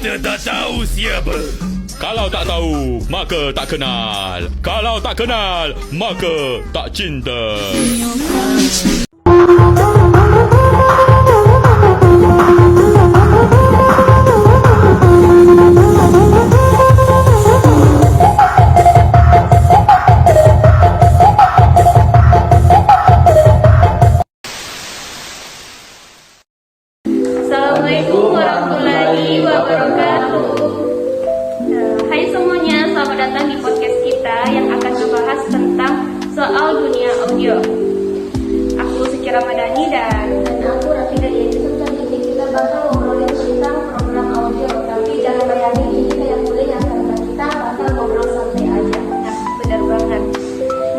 Anda tak tahu siapa? Kalau tak tahu, maka tak kenal. Kalau tak kenal, maka tak cinta. Assalamualaikum warahmatullahi wabarakatuh. Hai semuanya, selamat datang di podcast kita yang akan membahas tentang soal dunia audio. Aku Suci Ramadhani dan aku Raffi dari Edison. Jadi kita bakal ngobrolin tentang program audio. Tapi jangan bayangin ini kayak kuliah, karena kita bakal ngobrol santai aja. nah, benar banget.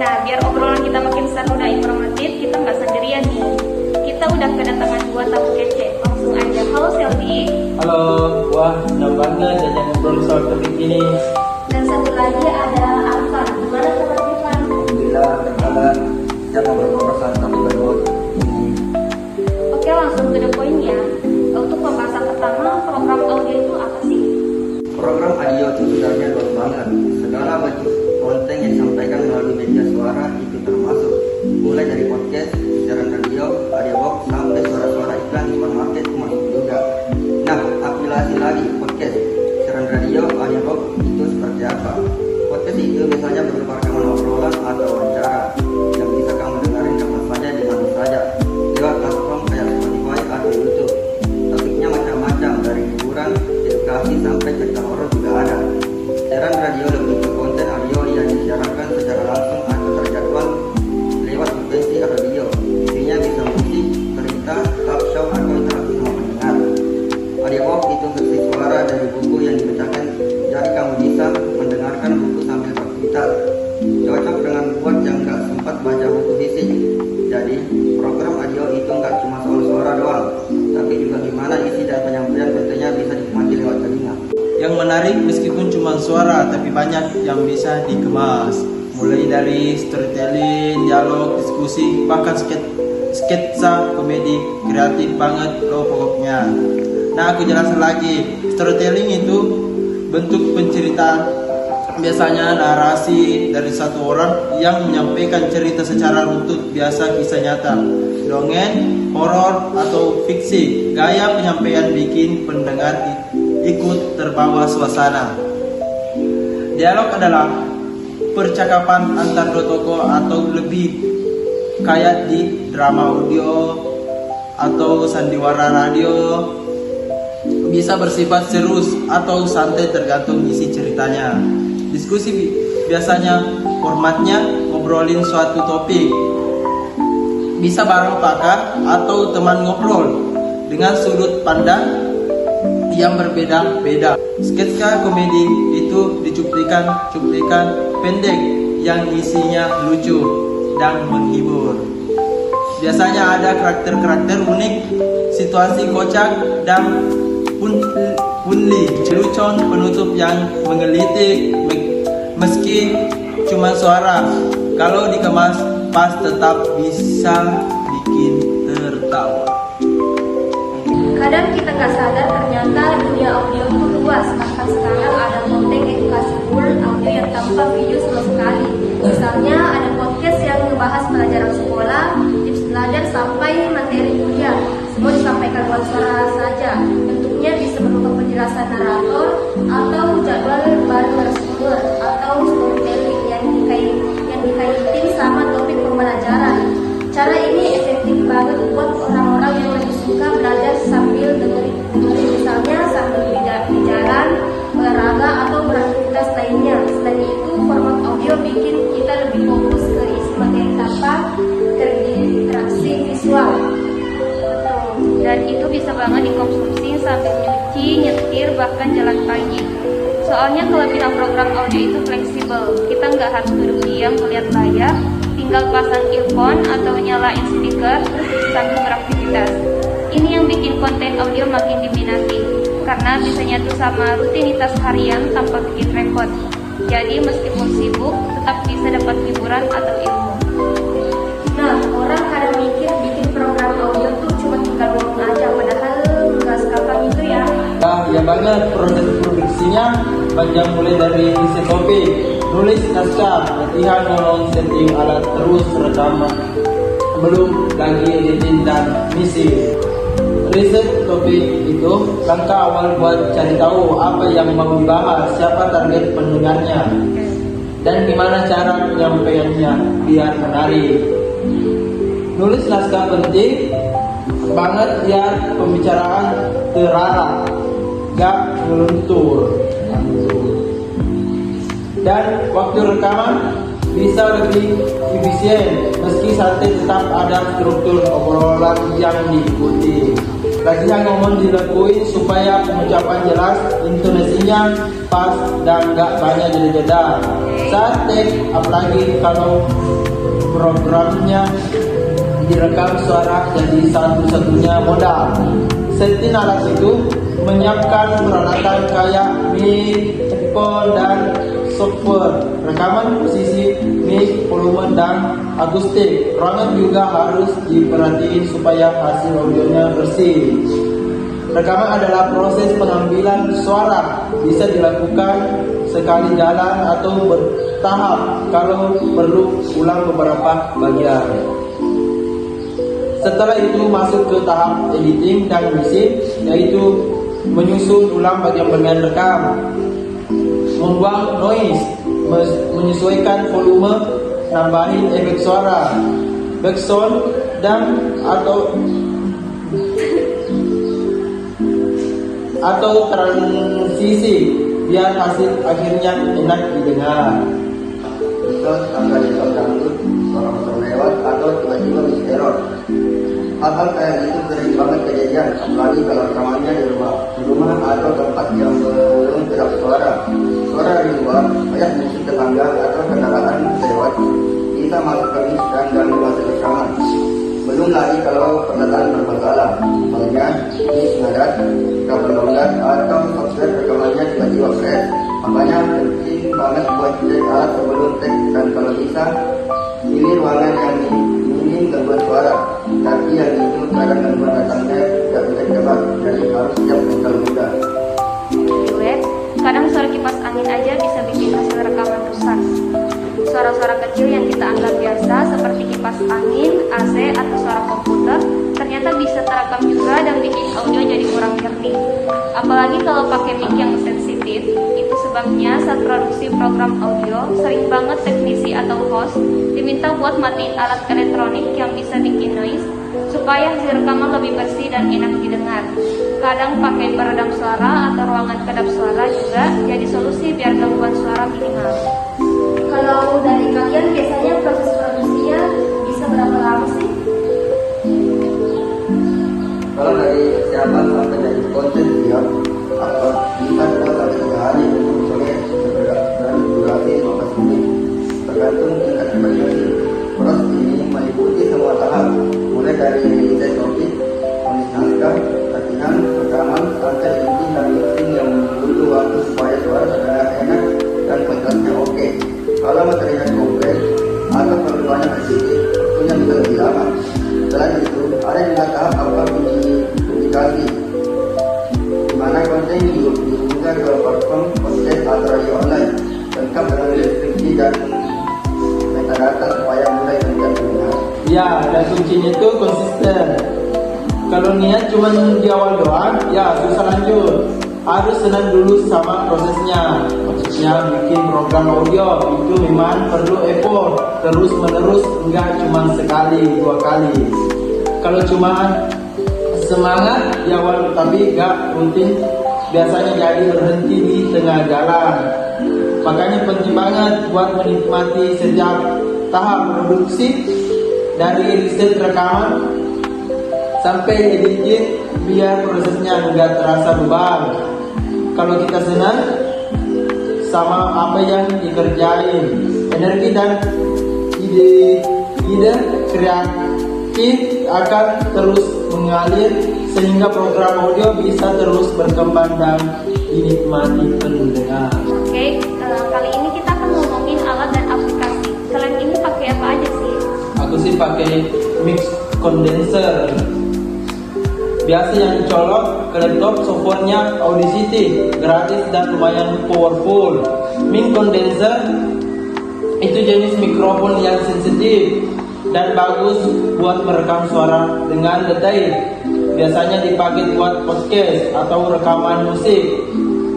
Nah, biar obrolan kita makin seru dan informatif, kita nggak sendirian nih. Kita udah kedatangan dua tamu kece. Langsung aja, halo Selvi. Halo, wah senang banget diajak ngobrol soal topik ini. Dan satu lagi ada Arfan. Gimana kabar Arfan? Alhamdulillah, terkadang jangan ngobrol soal topik baru. Oke, langsung ke the point ya. Untuk pembahasan pertama, program audio itu apa sih? Program audio itu sebenarnya luas banget. Segala macam konten yang disampaikan melalui media suara itu termasuk mulai dari podcast, siaran radio, audiobook sampai suara-suara iklan di supermarket itu masuk juga. Nah, aplikasi lagi podcast, siaran radio, audiobook itu seperti apa? Podcast itu biasanya berupa rekaman obrolan atau wawancara yang bisa kamu dengarin kapan saja di mana saja lewat platform kayak Spotify atau YouTube. Topiknya macam-macam dari hiburan, edukasi sampai cerita horor juga ada. Siaran radio lebih ke konten audio yang disiarkan secara langsung atau terjadwal lewat frekuensi radio. Isinya bisa musik, cerita, talk show atau interaksi sama pendengar. Audiobook itu versi suara dari buku yang dibacakan, jadi kamu bisa mendengarkan buku sambil beraktivitas. Cocok dengan buat yang nggak sempat baca buku fisik. Jadi program audio itu nggak cuma soal suara doang, tapi juga gimana isi dan penyampaian kontennya bisa dinikmati lewat telinga. Yang menarik meskipun cuma suara, tapi banyak yang bisa dikemas. Mulai dari storytelling, dialog, diskusi, bahkan sketsa, komedi, kreatif banget loh pokoknya. Nah, aku jelasin lagi. Storytelling itu bentuk pencerita, biasanya narasi dari satu orang yang menyampaikan cerita secara runtut, biasa kisah nyata, dongeng, horor atau fiksi. Gaya penyampaian bikin pendengar ikut terbawa suasana. Dialog adalah percakapan antar dua tokoh atau lebih, kayak di drama audio atau sandiwara radio. Bisa bersifat serius atau santai tergantung isi ceritanya. Diskusi biasanya formatnya ngobrolin suatu topik. Bisa bareng pakar atau teman ngobrol dengan sudut pandang yang berbeda-beda. Sketsa komedi itu cuplikan pendek yang isinya lucu dan menghibur. Biasanya ada karakter-karakter unik, situasi kocak dan punli, lelucon penutup yang menggelitik. Meski cuma suara, kalau dikemas pas tetap bisa bikin tertawa. Kadang kita nggak sadar ternyata dunia audio itu luas. Bahkan sekarang ada konten edukasi full audio yang tanpa video sama sekali. Misalnya ada podcast yang membahas pelajaran sekolah, tips belajar sampai materi kuliah. Semua disampaikan lewat suara saja. Bentuknya bisa berupa penjelasan narator atau jadwal baru narasumber atau storytelling yang dikaitin sama topik pembelajaran. Cara ini efektif banget buat orang-orang yang lebih suka belajar sambil dengerin, misalnya sambil di jalan, olahraga atau beraktivitas lainnya. Selain itu, format audio bikin kita lebih fokus ke isi materi tanpa terdistraksi visual. Dan itu bisa banget dikonsumsi sambil nyuci, nyetir, bahkan jalan pagi. Soalnya kelebihan program audio itu fleksibel. Kita nggak harus duduk diam melihat layar, tinggal pasang earphone atau nyalain speaker terus sambil beraktivitas. Ini yang bikin konten audio makin diminati, karena bisa nyatu sama rutinitas harian tanpa bikin repot. Jadi meskipun sibuk, tetap bisa dapat hiburan atau ilmu. Nah, orang kadang mikir bikin program audio tuh cuma tinggal ngomong aja, padahal nggak segampang itu ya. Ya banget proses produksinya, panjang mulai dari riset topik, nulis naskah, latihan ngomong, setting alat, terus rekaman, belum lagi editing dan mixing. Riset topik itu langkah awal buat cari tahu apa yang mau dibahas, siapa target pendengarnya, dan gimana cara penyampaiannya biar menarik. Nulis naskah penting banget biar pembicaraan terarah, gak ngeluntur. Dan waktu rekaman bisa lebih efisien, meski santai tetap ada struktur obrolan yang diikuti. Latihan ngomong dilakuin supaya pengucapan jelas, intonasinya pas dan gak banyak jeda-jeda. Saat take, apalagi kalau programnya direkam suara jadi satu-satunya modal. Setting alat itu menyiapkan peralatan kayak mic, headphone, dan software. Rekaman posisi mic, volume, dan akustik. Ruangan juga harus diperhatiin supaya hasil audionya bersih. Rekaman adalah proses pengambilan suara, bisa dilakukan sekali jalan atau bertahap kalau perlu ulang beberapa bagian. Setelah itu masuk ke tahap editing dan mixing, yaitu menyusun ulang bagian-bagian rekam, membuang noise, menyesuaikan volume, nambahin efek suara, backsound, dan atau transisi biar hasil akhirnya enak didengar. Misal tanggal yang dangdut, suara motor lewat, atau tiba-tiba mix error. Hal-hal kayak gitu sering banget kejadian, apalagi kalau rekamannya di rumah atau tempat yang belum kedap suara. Suara dari luar, kayak musik tetangga atau kendaraan lewat, bisa masuk ke mix dan ganggu hasil rekaman. Belum lagi kalau peralatan bermasalah, misalnya mix ngadat, kabel longgar, atau software rekamannya tiba-tiba crash. Makanya penting banget buat cek alat sebelum take, dan kalau bisa pilih ruangan yang minim gangguan suara. Tapi yang itu kadang gangguan datangnya tidak bisa ditebak, jadi harus siap mental muda. Duet, kadang suara kipas angin aja bisa bikin hasil rekaman rusak. Suara-suara kecil yang kita anggap biasa seperti kipas angin, AC, atau suara komputer ternyata bisa terekam juga dan bikin audio jadi kurang jernih. Apalagi kalau pakai mic yang sensitif. Itu sebabnya saat produksi program audio sering banget teknisi atau host diminta buat matiin alat elektronik yang bisa bikin noise supaya hasil rekaman lebih bersih dan enak didengar. Kadang pakai peredam suara atau ruangan kedap suara juga jadi solusi biar gangguan suara minimal. Kalau dari kalian biasanya proses produksinya bisa berapa lama sih? Kalau dari persiapan sampai dari konten dia, atau bisa 2 sampai 3 hari untuk proyek dan durasi 15 menit, tergantung tingkat variasi. Proses ini meliputi semua tahap, mulai dari riset topik, menulis naskah, latihan, rekaman, sampai editing dan mixing yang butuh waktu supaya suara terdengar enak dan kontrasnya oke. Kalau materinya kompleks atau perlu banyak sedikit, waktunya bisa lebih lama. Selain itu, ada juga tahap publikasi, di mana konten diunggah ke platform konten atau radio online, lengkap dengan deskripsi dan metadata supaya mudah dilihat pendengar. Ya, dan kuncinya itu konsisten. Kalau niat cuma di awal doang, ya susah lanjut. Harus senang dulu sama prosesnya. Maksudnya bikin program audio itu memang perlu effort terus menerus, enggak cuma sekali 2 kali. Kalau cuma semangat di awal tapi enggak rutin, biasanya jadi berhenti di tengah jalan. Makanya penting banget buat menikmati setiap tahap produksi, dari riset rekaman sampai editing, biar prosesnya enggak terasa beban. Kalau kita senang sama apa yang dikerjain, energi dan ide kreatif akan terus mengalir sehingga program audio bisa terus berkembang dan dinikmati pendengar. Oke, kali ini kita akan ngomongin alat dan aplikasi. Selain ini pakai apa aja sih? Aku sih pakai mix condenser Biasa yang dicolok ke laptop softwarenya Audacity, gratis dan lumayan powerful. Mic condenser itu jenis mikrofon yang sensitif dan bagus buat merekam suara dengan detail. Biasanya dipakai buat podcast atau rekaman musik.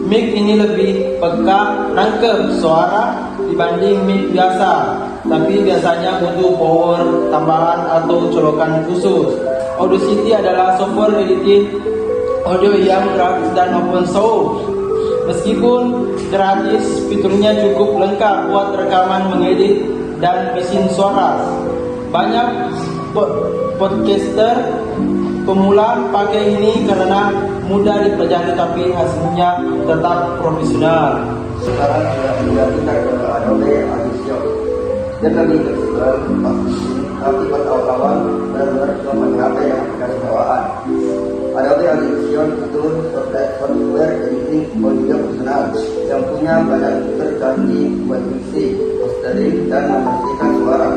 Mic ini lebih peka nangkep suara dibanding mic biasa, tapi biasanya butuh power tambahan atau colokan khusus. Audacity adalah software editing audio yang gratis dan open source. Meskipun gratis, fiturnya cukup lengkap buat rekaman, mengedit, dan bikin suara. Banyak podcaster pemula pakai ini karena mudah dipelajari tapi hasilnya tetap profesional. Sekarang sudah kita ke Adobe Audition. Dia lebih fleksibel, tapi pas awal-awal benar-benar cuma pakai HP yang aplikasi bawaan. Adobe Audition itu software editing audio profesional yang punya banyak fitur canggih buat mixing, mastering, dan membersihkan suara.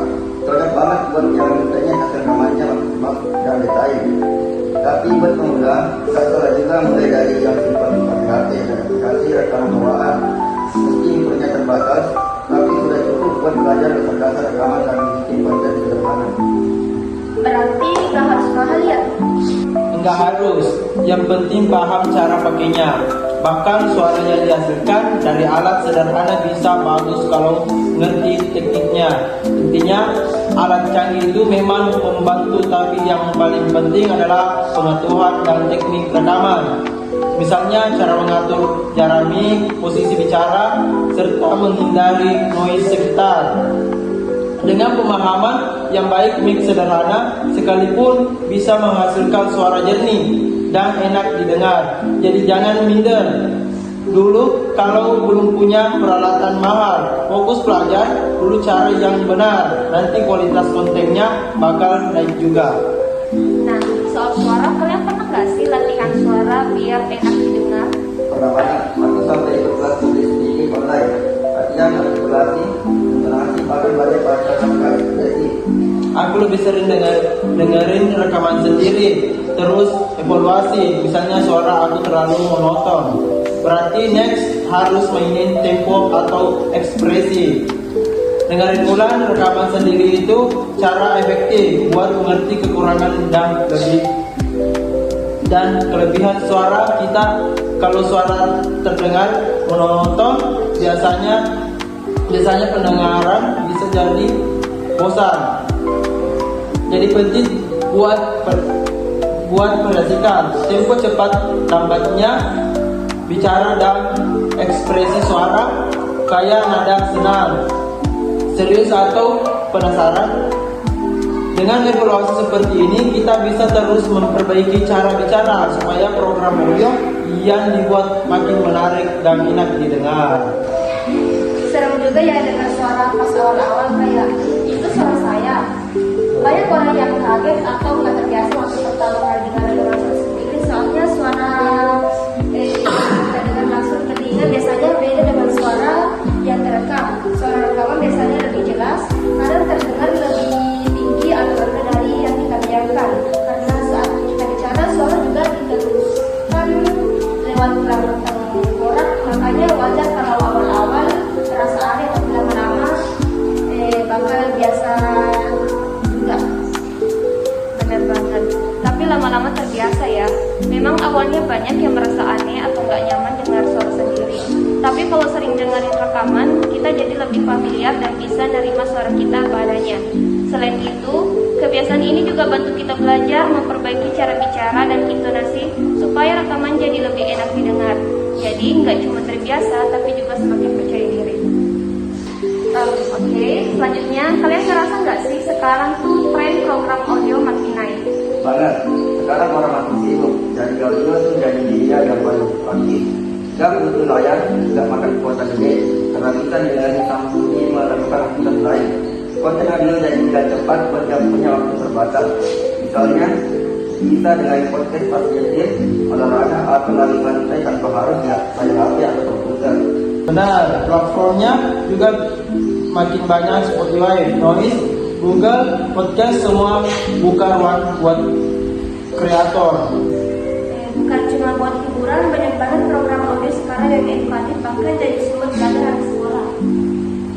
Cocok banget buat yang mintanya hasil rekamannya maksimal dan detail. Tapi buat pemula, tak salah juga mulai dari yang simpan pakai HP dan aplikasi rekaman bawaan. Meski fiturnya terbatas, tapi sudah cukup buat belajar dasar-dasar rekaman dan bikin konten sederhana. Berarti nggak harus mahal ya? Enggak harus, yang penting paham cara pakainya. Bahkan suara yang dihasilkan dari alat sederhana bisa bagus kalau ngerti tekniknya. Intinya, alat canggih itu memang membantu, tapi yang paling penting adalah pengetahuan dan teknik rekaman. Misalnya cara mengatur jarak mic, posisi bicara, serta menghindari noise sekitar. Dengan pemahaman yang baik, mic sederhana sekalipun bisa menghasilkan suara jernih dan enak didengar. Jadi jangan minder dulu kalau belum punya peralatan mahal. Fokus belajar dulu cara yang benar. Nanti kualitas kontennya bakal naik juga. Nah, soal suara, kalian pernah nggak sih latihan suara biar enak didengar? Pernah banyak, aku sampai ikut kelas tulis speaking online. Latihan, artikulasi, intonasi, bahkan belajar bahasa ekspresi. Aku lebih sering dengerin rekaman sendiri, terus evaluasi. Misalnya suara aku terlalu monoton, berarti next harus mainin tempo atau ekspresi. Dengerin ulang rekaman sendiri itu cara efektif buat mengerti kekurangan dan kelebihan suara kita. Kalau suara terdengar monoton, biasanya pendengaran bisa jadi bosan. Jadi penting buat perhatikan tempo cepat lambatnya bicara dan ekspresi suara, kayak nada senang, serius atau penasaran. Dengan evaluasi seperti ini, kita bisa terus memperbaiki cara bicara supaya program audio yang dibuat makin menarik dan enak didengar. Serem juga ya dengan suara pas awal-awal kayak itu suara saya. Banyak orang yang kaget atau nggak terbiasa waktu pertama kali dengar suara sendiri. Soalnya suara kita dengar langsung ke telinga biasanya beda dengan suara yang terekam. Suara rekaman biasanya lebih jelas, kadang terdengar lebih tinggi atau rendah dari yang kita bayangkan. Karena saat kita bicara suara juga diteruskan lewat belakang tenggorokan, makanya wajar kalau awal-awal terasa aneh, tapi lama-lama bakal biasa juga. Bener banget. Tapi lama-lama terbiasa ya. Memang awalnya banyak yang merasa aneh atau nggak nyaman dengar suara sendiri. Tapi kalau sering dengerin rekaman, kita jadi lebih familiar dan bisa nerima suara kita apa adanya. Selain itu, kebiasaan ini juga bantu kita belajar memperbaiki cara bicara dan intonasi supaya rekaman jadi lebih enak didengar. Jadi nggak cuma terbiasa, tapi juga semakin percaya diri. Oke, selanjutnya kalian ngerasa nggak sih sekarang tuh tren program audio makin naik? Banget, sekarang orang makin sibuk. Jadi audio tuh jadi media yang paling praktis. Gak butuh layar, gak makan kuota gede, karena bisa dengan Samsung melakukan aktivitas lain. Konten audio jadi tidak cepat buat yang punya waktu terbatas. Misalnya, bisa dengan podcast pas nyetir, olahraga atau lari santai tanpa harus main HP atau komputer. Benar, platformnya juga makin banyak, Spotify, Noise, Google, Podcast, semua buka ruang buat kreator. buat hiburan, banyak banget program audio sekarang yang edukatif bahkan jadi sumber pelajaran sekolah.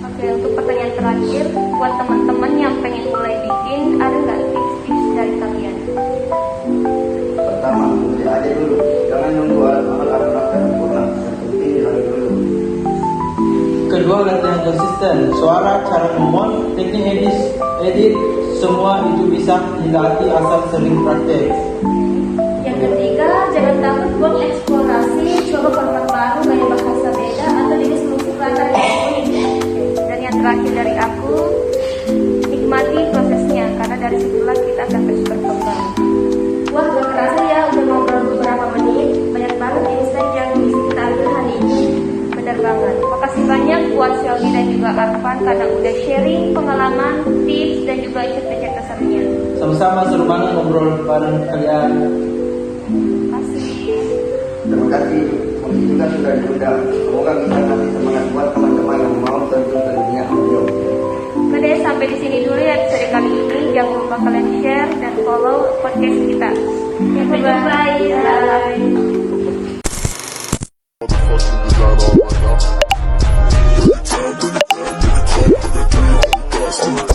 Oke, untuk pertanyaan terakhir, buat teman-teman yang pengen mulai bikin, ada nggak tips-tips dari kalian? Pertama, mulai aja dulu. Jangan nunggu alat-alat sempurna. Yang penting dilalui dulu. Kedua, latihan konsisten. Suara, cara ngomong, teknik edit, semua itu bisa dilatih asal sering praktek. Yang ketiga, jangan takut buat eksplorasi, coba format baru, gaya bahasa beda, atau jenis musik latar yang unik. Dan yang terakhir dari aku, nikmati prosesnya, karena dari situlah kita akan terus berkembang. Wah, gak kerasa ya udah ngobrol beberapa menit. Banyak banget insight yang bisa kita ambil hari ini. Benar banget. Makasih banyak buat Shelby dan juga Arfan karena udah sharing pengalaman, tips, dan juga cerita-cerita serunya. Sama-sama, seru banget ngobrol bareng kalian. Makasih. Terima kasih. Kami juga sudah diundang. Semoga bisa kasih semangat buat teman-teman yang mau terjun ke dunia audio. Oke deh, sampai di sini dulu ya episode kali ini. Jangan lupa kalian share dan follow podcast kita. Sampai jumpa. Bye. Motherfucker, we got all right now.